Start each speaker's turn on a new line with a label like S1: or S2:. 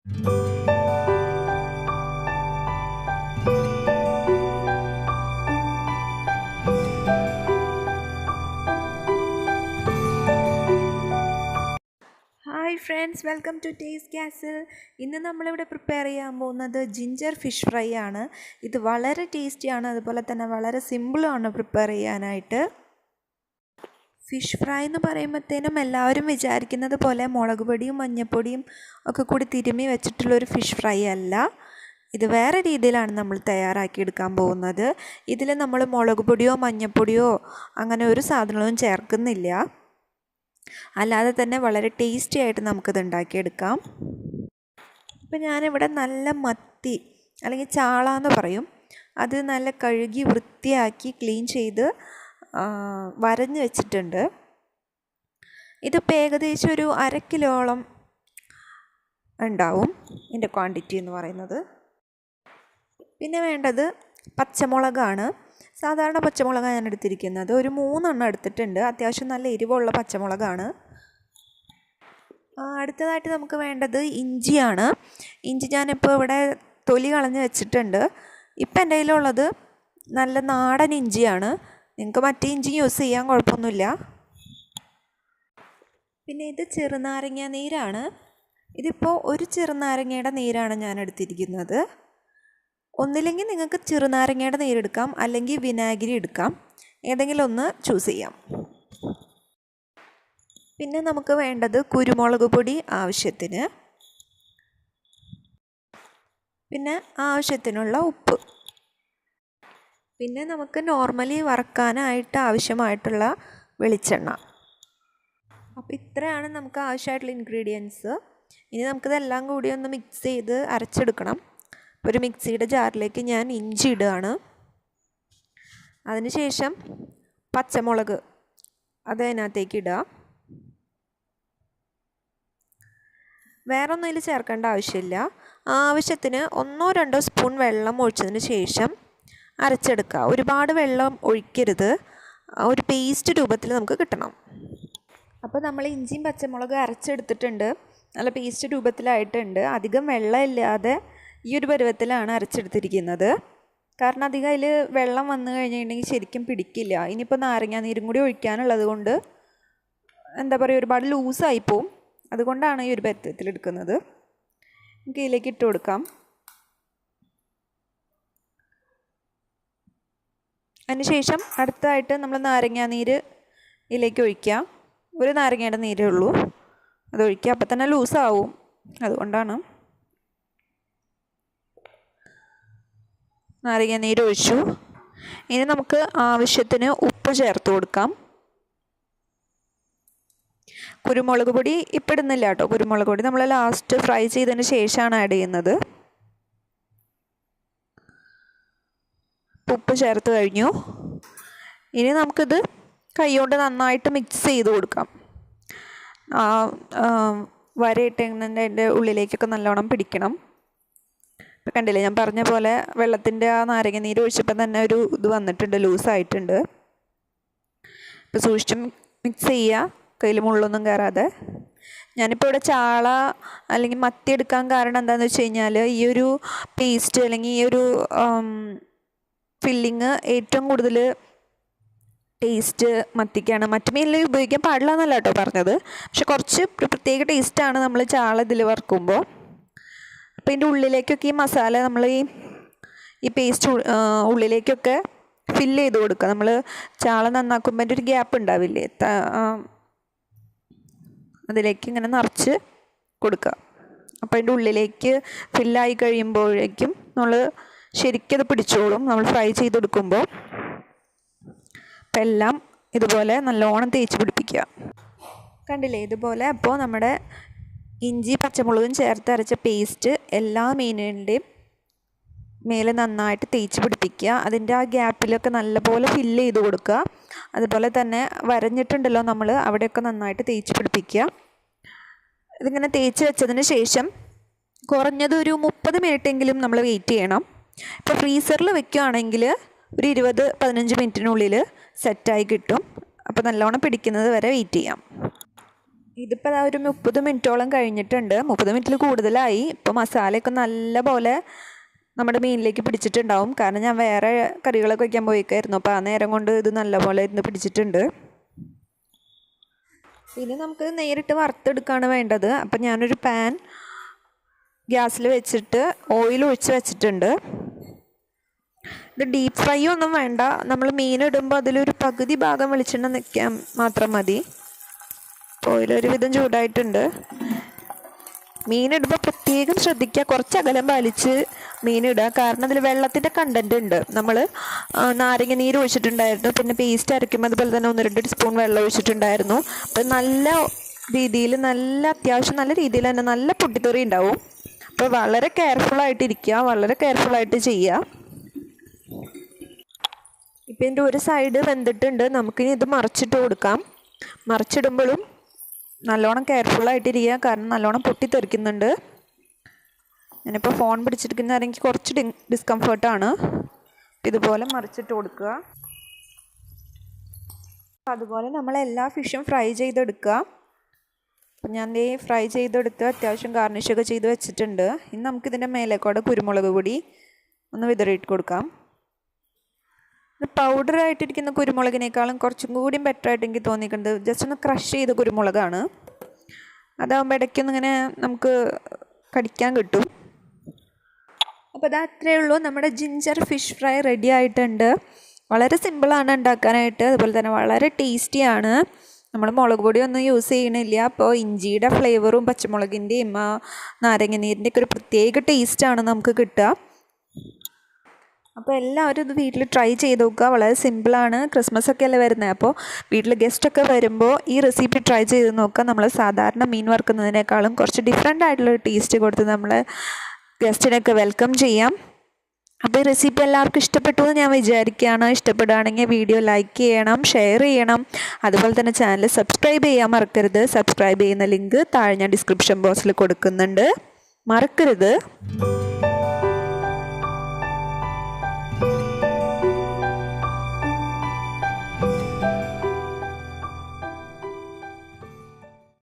S1: Hi friends, welcome to taste castle. ഇന്ന് നമ്മളിവിടെ prepare ചെയ്യാൻ പോകുന്നത് ജിഞ്ചർ ഫിഷ് ഫ്രൈ ആണ്. ഇത് വളരെ ടേസ്റ്റിയാണ്, അതുപോലെ തന്നെ വളരെ സിമ്പിളുമാണ് പ്രിപ്പയർ ചെയ്യാനായിട്ട്. ഫിഷ് ഫ്രൈ എന്ന് പറയുമ്പോഴത്തേനും എല്ലാവരും വിചാരിക്കുന്നത് പോലെ മുളക് പൊടിയും മഞ്ഞൾപ്പൊടിയും ഒക്കെ കൂടി തിരുമ്മി വെച്ചിട്ടുള്ളൊരു ഫിഷ് ഫ്രൈ അല്ല. ഇത് വേറെ രീതിയിലാണ് നമ്മൾ തയ്യാറാക്കിയെടുക്കാൻ പോകുന്നത്. ഇതിൽ നമ്മൾ മുളക് പൊടിയോ മഞ്ഞൾപ്പൊടിയോ അങ്ങനെ ഒരു സാധനവും ചേർക്കുന്നില്ല. അല്ലാതെ തന്നെ വളരെ ടേസ്റ്റി ആയിട്ട് നമുക്കിത് ഉണ്ടാക്കിയെടുക്കാം. ഇപ്പം ഞാനിവിടെ നല്ല മത്തി അല്ലെങ്കിൽ ചാള എന്ന് പറയും, അത് നല്ല കഴുകി വൃത്തിയാക്കി ക്ലീൻ ചെയ്ത് വരഞ്ഞ് വെച്ചിട്ടുണ്ട്. ഇതിപ്പോൾ ഏകദേശം ഒരു 1/2 കിലോളം ഉണ്ടാവും ഇതിൻ്റെ ക്വാണ്ടിറ്റി എന്ന് പറയുന്നത്. പിന്നെ വേണ്ടത് പച്ചമുളകാണ്. സാധാരണ പച്ചമുളകാണ് ഞാൻ എടുത്തിരിക്കുന്നത്. ഒരു 3 എണ്ണം എടുത്തിട്ടുണ്ട്. അത്യാവശ്യം നല്ല എരിവുള്ള പച്ചമുളകാണ്. അടുത്തതായിട്ട് നമുക്ക് വേണ്ടത് ഇഞ്ചിയാണ്. ഇഞ്ചി ഞാനിപ്പോൾ ഇവിടെ തൊലി കളഞ്ഞ് വെച്ചിട്ടുണ്ട്. ഇപ്പം എൻ്റെ കയ്യിലുള്ളത് നല്ല നാടൻ ഇഞ്ചിയാണ്. നിങ്ങൾക്ക് മറ്റേ ഇഞ്ചി യൂസ് ചെയ്യാൻ കുഴപ്പമൊന്നുമില്ല. പിന്നെ ഇത് ചെറുനാരങ്ങ നീരാണ്. ഇതിപ്പോൾ ഒരു ചെറുനാരങ്ങയുടെ നീരാണ് ഞാൻ എടുത്തിരിക്കുന്നത്. ഒന്നില്ലെങ്കിൽ നിങ്ങൾക്ക് ചെറുനാരങ്ങയുടെ നീരെടുക്കാം, അല്ലെങ്കിൽ വിനാഗിരി എടുക്കാം. ഏതെങ്കിലും ഒന്ന് ചൂസ് ചെയ്യാം. പിന്നെ നമുക്ക് വേണ്ടത് കുരുമുളക് പൊടി ആവശ്യത്തിന്, പിന്നെ ആവശ്യത്തിനുള്ള ഉപ്പ്, പിന്നെ നമുക്ക് നോർമലി വറക്കാനായിട്ട് ആവശ്യമായിട്ടുള്ള വെളിച്ചെണ്ണ. അപ്പോൾ ഇത്രയാണ് നമുക്ക് ആവശ്യമായിട്ടുള്ള ഇൻഗ്രീഡിയൻസ്. ഇനി നമുക്കിതെല്ലാം കൂടി ഒന്ന് മിക്സ് ചെയ്ത് അരച്ചെടുക്കണം. ഒരു മിക്സിയുടെ ജാറിലേക്ക് ഞാൻ ഇഞ്ചി ഇടുകയാണ്. അതിനുശേഷം പച്ചമുളക് അതിനകത്തേക്ക് ഇടുക. വേറൊന്നും ഇതിൽ ചേർക്കേണ്ട ആവശ്യമില്ല. ആവശ്യത്തിന് 1-2 സ്പൂൺ വെള്ളം ഒഴിച്ചതിന് ശേഷം അരച്ചെടുക്കുക. ഒരുപാട് വെള്ളം ഒഴിക്കരുത്. ഒരു പേസ്റ്റ് രൂപത്തിൽ നമുക്ക് കിട്ടണം. അപ്പോൾ നമ്മൾ ഇഞ്ചിയും പച്ചമുളക് അരച്ചെടുത്തിട്ടുണ്ട്. നല്ല പേസ്റ്റ് രൂപത്തിലായിട്ടുണ്ട്. അധികം വെള്ളമില്ലാതെ ഈ ഒരു പരുവത്തിലാണ് അരച്ചെടുത്തിരിക്കുന്നത്. കാരണം അധികം അതിൽ വെള്ളം വന്നു കഴിഞ്ഞിട്ടുണ്ടെങ്കിൽ ശരിക്കും പിടിക്കില്ല. ഇനിയിപ്പോൾ നാരങ്ങാനീരും കൂടി ഒഴിക്കാനുള്ളത് കൊണ്ട് എന്താ പറയുക, ഒരുപാട് ലൂസായിപ്പോവും. അതുകൊണ്ടാണ് ഈ ഒരു പരുവത്തിലെടുക്കുന്നത്. നമുക്ക് ഇതിലേക്ക് ഇട്ട് കൊടുക്കാം. അതിനുശേഷം അടുത്തതായിട്ട് നമ്മൾ നാരങ്ങാനീര് ഇതിലേക്ക് ഒഴിക്കുക. ഒരു നാരങ്ങയുടെ നീരേ ഉള്ളൂ, അതൊഴിക്കുക. അപ്പം തന്നെ ലൂസാവും, അതുകൊണ്ടാണ്. നാരങ്ങാനീര് ഒഴിച്ചു. ഇനി നമുക്ക് ആവശ്യത്തിന് ഉപ്പ് ചേർത്ത് കൊടുക്കാം. കുരുമുളക് പൊടി ഇപ്പം ഇടുന്നില്ല കേട്ടോ. കുരുമുളക് പൊടി നമ്മൾ ലാസ്റ്റ് ഫ്രൈ ചെയ്തതിന് ശേഷമാണ് ആഡ് ചെയ്യുന്നത്. ഉപ്പ് ചേർത്ത് കഴിഞ്ഞു. ഇനി നമുക്കിത് കൈകൊണ്ട് നന്നായിട്ട് മിക്സ് ചെയ്ത് കൊടുക്കാം. വരയിട്ടതിൻ്റെ ഉള്ളിലേക്കൊക്കെ നല്ലോണം പിടിക്കണം. ഇപ്പം കണ്ടില്ലേ, ഞാൻ പറഞ്ഞ പോലെ വെള്ളത്തിൻ്റെ ആ നാരങ്ങ നീര് ഒഴിച്ചപ്പോൾ തന്നെ ഒരു ഇത് വന്നിട്ടുണ്ട്, ലൂസായിട്ടുണ്ട്. ഇപ്പോൾ സൂക്ഷിച്ച് മിക്സ് ചെയ്യുക, കയ്യിൽ മുള്ളൊന്നും കയറാതെ. ഞാനിപ്പോൾ ഇവിടെ ചാള അല്ലെങ്കിൽ മത്തി എടുക്കാൻ കാരണം എന്താണെന്ന് വെച്ച് കഴിഞ്ഞാൽ, ഈ ഒരു പേസ്റ്റ് അല്ലെങ്കിൽ ഈ ഒരു ഫില്ലിങ് ഏറ്റവും കൂടുതൽ ടേസ്റ്റ് മത്തിക്കാണ്. മറ്റു മീനിൽ ഉപയോഗിക്കാൻ പാടില്ല എന്നല്ല കേട്ടോ പറഞ്ഞത്, പക്ഷെ കുറച്ച് പ്രത്യേക ടേസ്റ്റാണ് നമ്മൾ ചാള ഇതിൽ വറുക്കുമ്പോൾ. അപ്പോൾ ഇതിൻ്റെ ഉള്ളിലേക്കൊക്കെ ഈ മസാല നമ്മൾ ഈ പേസ്റ്റ് ഉള്ളിലേക്കൊക്കെ ഫില്ല് ചെയ്ത് കൊടുക്കുക. നമ്മൾ ചാള നന്നാക്കുമ്പോൾ അതിൻ്റെ ഒരു ഗ്യാപ്പ് ഉണ്ടാവില്ലേ, അതിലേക്ക് ഇങ്ങനെ നിറച്ച് കൊടുക്കുക. അപ്പോൾ അതിൻ്റെ ഉള്ളിലേക്ക് ഫില്ലായി കഴിയുമ്പോഴേക്കും നമ്മൾ ശരിക്കും അത് പിടിച്ചോളും നമ്മൾ ഫ്രൈ ചെയ്തെടുക്കുമ്പോൾ. അപ്പം എല്ലാം ഇതുപോലെ നല്ലോണം തേച്ച് പിടിപ്പിക്കുക. കണ്ടില്ലേ ഇതുപോലെ. അപ്പോൾ നമ്മുടെ ഇഞ്ചി പച്ചമുളകും ചേർത്ത് അരച്ച പേസ്റ്റ് എല്ലാ മീനിൻ്റെയും മേലെ നന്നായിട്ട് തേച്ച് പിടിപ്പിക്കുക. അതിൻ്റെ ആ ഗ്യാപ്പിലൊക്കെ നല്ലപോലെ ഫില്ല് ചെയ്ത് കൊടുക്കുക. അതുപോലെ തന്നെ വരഞ്ഞിട്ടുണ്ടല്ലോ നമ്മൾ, അവിടെയൊക്കെ നന്നായിട്ട് തേച്ച് പിടിപ്പിക്കുക. ഇതിങ്ങനെ തേച്ച് വെച്ചതിന് ശേഷം കുറഞ്ഞത് ഒരു 30 മിനിറ്റെങ്കിലും നമ്മൾ വെയിറ്റ് ചെയ്യണം. ഇപ്പോൾ ഫ്രീസറിൽ വെക്കുകയാണെങ്കിൽ ഒരു 20-15 മിനിറ്റിനുള്ളിൽ സെറ്റായി കിട്ടും. അപ്പോൾ നല്ലോണം പിടിക്കുന്നത് വരെ വെയിറ്റ് ചെയ്യാം. ഇതിപ്പോൾ ഒരു 30 മിനിറ്റോളം കഴിഞ്ഞിട്ടുണ്ട്. 30 മിനിറ്റിൽ കൂടുതലായി. ഇപ്പോൾ മസാലയൊക്കെ നല്ല പോലെ നമ്മുടെ മീനിലേക്ക് പിടിച്ചിട്ടുണ്ടാവും. കാരണം ഞാൻ വേറെ കറികളൊക്കെ വയ്ക്കാൻ പോയിക്കായിരുന്നു. അപ്പോൾ ആ നേരം കൊണ്ട് ഇത് നല്ലപോലെ ഇരുന്ന് പിടിച്ചിട്ടുണ്ട്. ഇനി നമുക്ക് നേരിട്ട് വറുത്തെടുക്കുകയാണ് വേണ്ടത്. അപ്പം ഞാനൊരു പാൻ ഗ്യാസിൽ വെച്ചിട്ട് ഓയിൽ ഒഴിച്ച് വെച്ചിട്ടുണ്ട്. ഇത് ഡീപ്പ് ഫ്രൈ ഒന്നും വേണ്ട. നമ്മൾ മീനിടുമ്പോൾ അതിലൊരു പകുതി ഭാഗം വെളിച്ചെണ്ണ നിൽക്കാൻ മാത്രം മതി. ഓയിലൊരു വിധം ചൂടായിട്ടുണ്ട്. മീനിടുമ്പോൾ പ്രത്യേകം ശ്രദ്ധിക്കുക, കുറച്ച് അകലം പാലിച്ച് മീനിടുക. കാരണം അതിൽ വെള്ളത്തിൻ്റെ കണ്ടൻറ്റ് ഉണ്ട്. നമ്മൾ നാരങ്ങ നീര് ഒഴിച്ചിട്ടുണ്ടായിരുന്നു, പിന്നെ പേസ്റ്റ് അരയ്ക്കുമ്പോൾ അതുപോലെ തന്നെ 1-2 സ്പൂൺ വെള്ളം ഒഴിച്ചിട്ടുണ്ടായിരുന്നു. അപ്പം നല്ല രീതിയിൽ അത്യാവശ്യം നല്ല രീതിയിൽ തന്നെ നല്ല പൊട്ടിത്തെറി ഉണ്ടാവും. അപ്പോൾ വളരെ കെയർഫുള്ളായിട്ടിരിക്കുക, വളരെ കെയർഫുള്ളായിട്ട് ചെയ്യുക. ഇപ്പം ഇതിൻ്റെ ഒരു സൈഡ് വെന്തിട്ടുണ്ട്. നമുക്കിനി ഇത് മറിച്ചിട്ട് കൊടുക്കാം. മറിച്ചിടുമ്പോഴും നല്ലോണം കെയർഫുള്ളായിട്ടിരിക്കുക, കാരണം നല്ലോണം പൊട്ടിത്തെറിക്കുന്നുണ്ട്. ഞാനിപ്പോൾ ഫോൺ പിടിച്ചിരിക്കുന്ന എനിക്ക് കുറച്ച് ഡിസ്കംഫേർട്ടാണ്. ഇതുപോലെ മറിച്ചിട്ട് കൊടുക്കുക. അതുപോലെ നമ്മൾ എല്ലാ ഫിഷും ഫ്രൈ ചെയ്തെടുക്കുക. അപ്പം ഞാൻ ഫ്രൈ ചെയ്തെടുത്ത് അത്യാവശ്യം ഗാർണിഷൊക്കെ ചെയ്ത് വെച്ചിട്ടുണ്ട്. ഇനി നമുക്കിതിൻ്റെ മേലേക്കൂടെ കുരുമുളക് പൊടി ഒന്ന് വിതറിയിട്ട് കൊടുക്കാം. പൗഡറായിട്ടിരിക്കുന്ന കുരുമുളകിനേക്കാളും കുറച്ചും കൂടി ബെറ്ററായിട്ട് എനിക്ക് തോന്നിയിട്ടുണ്ട് ജസ്റ്റ് ഒന്ന് ക്രഷ് ചെയ്ത കുരുമുളകാണ്. അതാകുമ്പോൾ ഇടയ്ക്കൊന്നിങ്ങനെ നമുക്ക് കടിക്കാൻ കിട്ടും. അപ്പോൾ അത് അത്രയേ ഉള്ളൂ. നമ്മുടെ ജിഞ്ചർ ഫിഷ് ഫ്രൈ റെഡി ആയിട്ടുണ്ട്. വളരെ സിമ്പിളാണ് ഉണ്ടാക്കാനായിട്ട്, അതുപോലെ തന്നെ വളരെ ടേസ്റ്റിയാണ്. നമ്മൾ മുളക് പൊടിയൊന്നും യൂസ് ചെയ്യണില്ല. അപ്പോൾ ഇഞ്ചിയുടെ ഫ്ലേവറും പച്ചമുളകിൻ്റെയും നാരങ്ങ നീരിൻ്റെയൊക്കെ ഒരു പ്രത്യേക ടേസ്റ്റാണ് നമുക്ക് കിട്ടുക. അപ്പോൾ എല്ലാവരും ഇത് വീട്ടിൽ ട്രൈ ചെയ്ത് നോക്കുക. വളരെ സിമ്പിളാണ്. ക്രിസ്മസൊക്കെ അല്ലേ വരുന്നത്, അപ്പോൾ വീട്ടിൽ ഗസ്റ്റൊക്കെ വരുമ്പോൾ ഈ റെസിപ്പി ട്രൈ ചെയ്ത് നോക്കുക. നമ്മൾ സാധാരണ മീൻ വറുക്കുന്നതിനേക്കാളും കുറച്ച് ഡിഫറെൻ്റ് ആയിട്ടുള്ളൊരു ടേസ്റ്റ് കൊടുത്ത് നമ്മൾ ഗസ്റ്റിനൊക്കെ വെൽക്കം ചെയ്യാം. അപ്പോൾ ഈ റെസിപ്പി എല്ലാവർക്കും ഇഷ്ടപ്പെട്ടു എന്ന് ഞാൻ വിചാരിക്കുകയാണ്. ഇഷ്ടപ്പെടുകയാണെങ്കിൽ വീഡിയോ ലൈക്ക് ചെയ്യണം, ഷെയർ ചെയ്യണം. അതുപോലെ തന്നെ ചാനൽ സബ്സ്ക്രൈബ് ചെയ്യാൻ മറക്കരുത്. സബ്സ്ക്രൈബ് ചെയ്യുന്ന ലിങ്ക് താഴെ ഞാൻ ഡിസ്ക്രിപ്ഷൻ ബോക്സിൽ കൊടുക്കുന്നുണ്ട്, മറക്കരുത്.